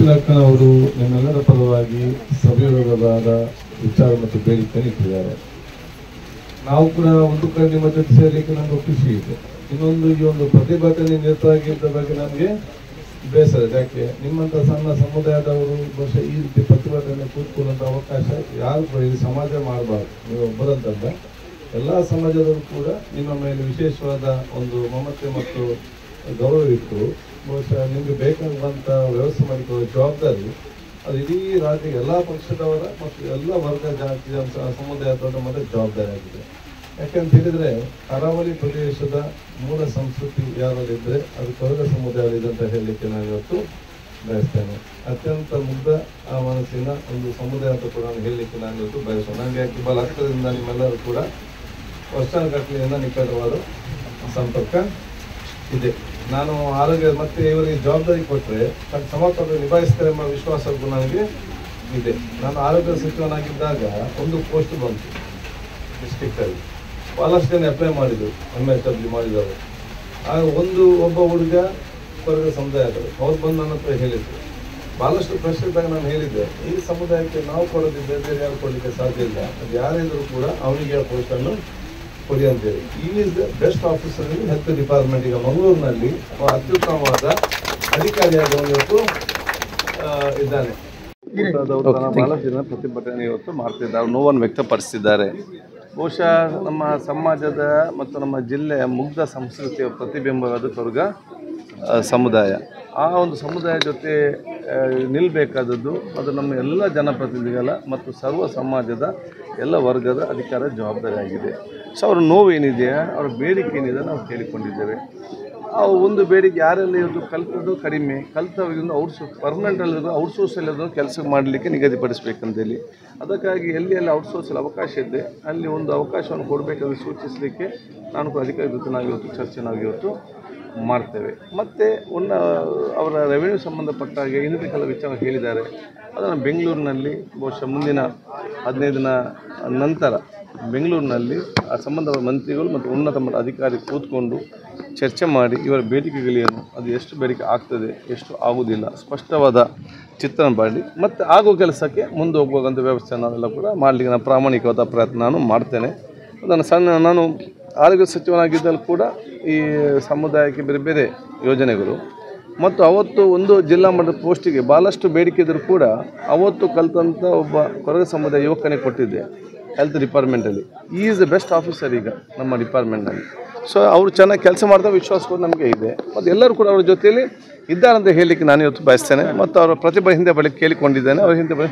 ಸುಶೀಲಕ್ಕನವರು ನಿಮ್ಮೆಲ್ಲರ ಪರವಾಗಿ ಸವಿವರವಾದ ವಿಚಾರ ಮತ್ತು ಬೇಡಿಕೆ ಇಟ್ಟಿದ್ದಾರೆ. ನಾವು ಕೂಡ ಒಂದು ಕಡೆ ನಿಮ್ಮ ಜೊತೆ ಸೇರಲಿಕ್ಕೆ ನಮಗೆ ಖುಷಿ ಇದೆ. ಇನ್ನೊಂದು ಈ ಒಂದು ಪ್ರತಿಭಟನೆ ನಿರತವಾಗಿದ್ದ ಬಗ್ಗೆ ನಮಗೆ ಬೇಸರ. ಯಾಕೆ ನಿಮ್ಮಂಥ ಸಣ್ಣ ಸಮುದಾಯದವರು ಬಹುಶಃ ಈ ರೀತಿ ಪ್ರತಿಭಟನೆ ಕೂತ್ಕೊಳ್ಳುವಂಥ ಅವಕಾಶ ಯಾರು ಕೂಡ ಈ ಸಮಾಜ ಮಾಡಬಾರ್ದು. ನೀವು ಒಬ್ಬರಂತಲ್ಲ, ಎಲ್ಲ ಸಮಾಜದವರು ಕೂಡ ನಿಮ್ಮ ಮೇಲೆ ವಿಶೇಷವಾದ ಒಂದು ಮಮತೆ ಮತ್ತು ಗೌರವ ಇಟ್ಟು ಬಹುಶಃ ನಿಮಗೆ ಬೇಕಾಗುವಂಥ ವ್ಯವಸ್ಥೆ ಮಾಡಿಕೊಳ್ಳುವ ಜವಾಬ್ದಾರಿ ಅದು ಇಡೀ ರಾಜ್ಯ ಎಲ್ಲ ಪಕ್ಷದವರ ಮತ್ತು ಎಲ್ಲ ವರ್ಗ ಜಾತಿ ಸಮುದಾಯದವರ ಮತ್ತು ಜವಾಬ್ದಾರಿ ಆಗಿದೆ. ಯಾಕೆಂತ ಹೇಳಿದರೆ ಕರಾವಳಿ ಪ್ರದೇಶದ ಮೂಲ ಸಂಸ್ಕೃತಿ ಯಾರಲ್ಲಿದ್ದರೆ ಅದು ಕೊರಗ ಸಮುದಾಯವಿದೆ ಅಂತ ಹೇಳಲಿಕ್ಕೆ ನಾನು ಇವತ್ತು ಬಯಸ್ತೇನೆ. ಅತ್ಯಂತ ಮುಗ್ಧ ಆ ಮನಸ್ಸಿನ ಒಂದು ಸಮುದಾಯ ಅಂತ ಕೂಡ ನಾನು ಹೇಳಲಿಕ್ಕೆ ನಾನು ಇವತ್ತು ಬಯಸ್ತೇನೆ. ನನಗೆ ಬಹಳ ಹತ್ತಿರದಿಂದ ನಿಮ್ಮೆಲ್ಲರೂ ಕೂಡ ವರ್ಷಗಟ್ಟಲೆಯಿಂದ ನಿಕಟವಾದ ಸಂಪರ್ಕ ಇದೆ. ನಾನು ಆರೋಗ್ಯ ಮತ್ತೆ ಇವರಿಗೆ ಜವಾಬ್ದಾರಿ ಕೊಟ್ಟರೆ ಸಮರ್ಪಕವಾಗಿ ನಿಭಾಯಿಸ್ತಾರೆ ಎಂಬ ವಿಶ್ವಾಸ ನನಗೆ ಇದೆ. ನಾನು ಆರೋಗ್ಯ ಸಚಿವನಾಗಿದ್ದಾಗ ಒಂದು ಪೋಸ್ಟ್ ಬಂತು ಡಿಸ್ಟ್ರಿಕ್ಟಲ್ಲಿ. ಭಾಳಷ್ಟು ಜನ ಅಪ್ಲೈ ಮಾಡಿದರು, MSW ಮಾಡಿದವರು. ಆಗ ಒಬ್ಬ ಹುಡುಗ ಕೊರಗ ಸಮುದಾಯಗಳು ಅವ್ರು ಬಂದು ನನ್ನ ಹತ್ರ ಹೇಳಿದ್ರು. ಭಾಳಷ್ಟು ಪ್ರಶ್ನೆ ಇದ್ದಾಗ ನಾನು ಹೇಳಿದ್ದೆ, ಈ ಸಮುದಾಯಕ್ಕೆ ನಾವು ಕೊಡೋದಿದ್ದರೆ ಬೇರೆ ಯಾರು ಕೊಡಲಿಕ್ಕೆ ಸಾಧ್ಯ ಇಲ್ಲ, ಅದು ಯಾರಿದ್ರು ಕೂಡ ಅವನಿಗೆ ಆ ಪೋಸ್ಟನ್ನು ಕೊಡಿ ಅಂತೇಳಿ. Is the best officer in health department. ಈಗ ಮಂಗಳೂರಿನಲ್ಲಿ ಅತ್ಯುತ್ತಮವಾದ ಅಧಿಕಾರಿಯಾಗಿ ಇವತ್ತು ಇದ್ದಾನೆ. ಬಹಳಷ್ಟು ಜನ ಪ್ರತಿಭಟನೆ ಇವತ್ತು ಮಾಡ್ತಿದ್ದಾರೆ, ನೋವನ್ನು ವ್ಯಕ್ತಪಡಿಸಿದ್ದಾರೆ. ಬಹುಶಃ ನಮ್ಮ ಸಮಾಜದ ಮತ್ತು ನಮ್ಮ ಜಿಲ್ಲೆಯ ಮುಗ್ಧ ಸಂಸ್ಕೃತಿಯ ಪ್ರತಿಬಿಂಬವಾದ ಕೊರಗ ಸಮುದಾಯ. ಆ ಒಂದು ಸಮುದಾಯ ಜೊತೆ ನಿಲ್ಲಬೇಕಾದದ್ದು ಅದು ನಮ್ಮ ಎಲ್ಲ ಜನಪ್ರತಿನಿಧಿಗಳ ಮತ್ತು ಸರ್ವ ಸಮಾಜದ ಎಲ್ಲ ವರ್ಗದ ಅಧಿಕಾರ ಜವಾಬ್ದಾರಿ ಆಗಿದೆ. ಸೊ ಅವರ ನೋವು ಏನಿದೆಯಾ, ಅವರ ಬೇಡಿಕೆ ಏನಿದೆ ನಾವು ಕೇಳಿಕೊಂಡಿದ್ದೇವೆ. ಆ ಒಂದು ಬೇಡಿಕೆ ಯಾರೆಲ್ಲ ಇವತ್ತು ಕಲಿತದ್ದು ಕಡಿಮೆ, ಕಲಿತವರಿಂದ ಪರ್ಮನೆಂಟಲ್ಲಿ ಔಟ್ಸೋರ್ಸಲ್ಲಿ ಕೆಲಸ ಮಾಡಲಿಕ್ಕೆ ನಿಗದಿಪಡಿಸಬೇಕಂತೇಳಿ, ಅದಕ್ಕಾಗಿ ಎಲ್ಲಿ ಔಟ್ಸೋರ್ಸಲ್ಲಿ ಅವಕಾಶ ಇದೆ ಅಲ್ಲಿ ಒಂದು ಅವಕಾಶವನ್ನು ಕೊಡಬೇಕಂತ ಸೂಚಿಸಲಿಕ್ಕೆ ನಾನು ಕೂಡ ಅಧಿಕಾರಿ ಜೊತೆ ನಾವಿವತ್ತು ಚರ್ಚೆ ನಾವಿವತ್ತು ಮಾಡ್ತೇವೆ. ಮತ್ತು ಅವರ ರೆವೆನ್ಯೂ ಸಂಬಂಧಪಟ್ಟ ಹಾಗೆ ಇನ್ನಿತರ ಕೆಲವು ವಿಚಾರ ಹೇಳಿದ್ದಾರೆ. ಅದನ್ನು ಬೆಂಗಳೂರಿನಲ್ಲಿ ಬಹುಶಃ ಮುಂದಿನ 15 ದಿನ ನಂತರ ಬೆಂಗಳೂರಿನಲ್ಲಿ ಆ ಸಂಬಂಧಪಟ್ಟ ಮಂತ್ರಿಗಳು ಮತ್ತು ಉನ್ನತ ಮಟ್ಟದ ಅಧಿಕಾರಿ ಕೂತ್ಕೊಂಡು ಚರ್ಚೆ ಮಾಡಿ ಇವರ ಬೇಡಿಕೆಗಳೇನು, ಅದು ಎಷ್ಟು ಬೇಡಿಕೆ ಆಗ್ತದೆ, ಎಷ್ಟು ಆಗುವುದಿಲ್ಲ, ಸ್ಪಷ್ಟವಾದ ಚಿತ್ರಣ ಮಾಡಿ ಮತ್ತು ಆಗೋ ಕೆಲಸಕ್ಕೆ ಮುಂದೆ ಹೋಗುವಂಥ ವ್ಯವಸ್ಥೆ ನಾವೆಲ್ಲ ಕೂಡ ಮಾಡಲಿಕ್ಕೆ ನಾನು ಪ್ರಾಮಾಣಿಕವಾದ ಪ್ರಯತ್ನ ನಾನು ಮಾಡ್ತೇನೆ. ನಾನು ಆರೋಗ್ಯ ಸಚಿವನಾಗಿದ್ದಲ್ಲಿ ಕೂಡ ಈ ಸಮುದಾಯಕ್ಕೆ ಬೇರೆ ಬೇರೆ ಯೋಜನೆಗಳು ಮತ್ತು ಅವತ್ತು ಒಂದು ಜಿಲ್ಲಾ ಮಟ್ಟದ ಪೋಸ್ಟಿಗೆ ಭಾಳಷ್ಟು ಬೇಡಿಕೆ ಇದ್ದರೂ ಕೂಡ ಅವತ್ತು ಕಲಿತಂಥ ಒಬ್ಬ ಕೊರಗ ಸಮುದಾಯ ಯುವಕನಿಗೆ ಕೊಟ್ಟಿದ್ದೆ ಹೆಲ್ತ್ ಡಿಪಾರ್ಟ್ಮೆಂಟಲ್ಲಿ. ಈಸ್ ದ ಬೆಸ್ಟ್ ಆಫೀಸರ್ ಈಗ ನಮ್ಮ ಡಿಪಾರ್ಟ್ಮೆಂಟ್ನಲ್ಲಿ. ಸೊ ಅವರು ಚೆನ್ನಾಗಿ ಕೆಲಸ ಮಾಡ್ತಾ ವಿಶ್ವಾಸ ಕೂಡ ನಮಗೆ ಇದೆ ಮತ್ತು ಎಲ್ಲರೂ ಕೂಡ ಅವ್ರ ಜೊತೆಯಲ್ಲಿ ಇದ್ದಾರಂತ ಹೇಳಲಿಕ್ಕೆ ನಾನು ಇವತ್ತು ಬಯಸ್ತೇನೆ. ಮತ್ತು ಅವರ ಪ್ರತಿಭೆ ಹಿಂದೆ ಬಳಿ ಕೇಳಿಕೊಂಡಿದ್ದೇನೆ. ಅವ್ರ ಹಿಂದೆ ಬಳಿ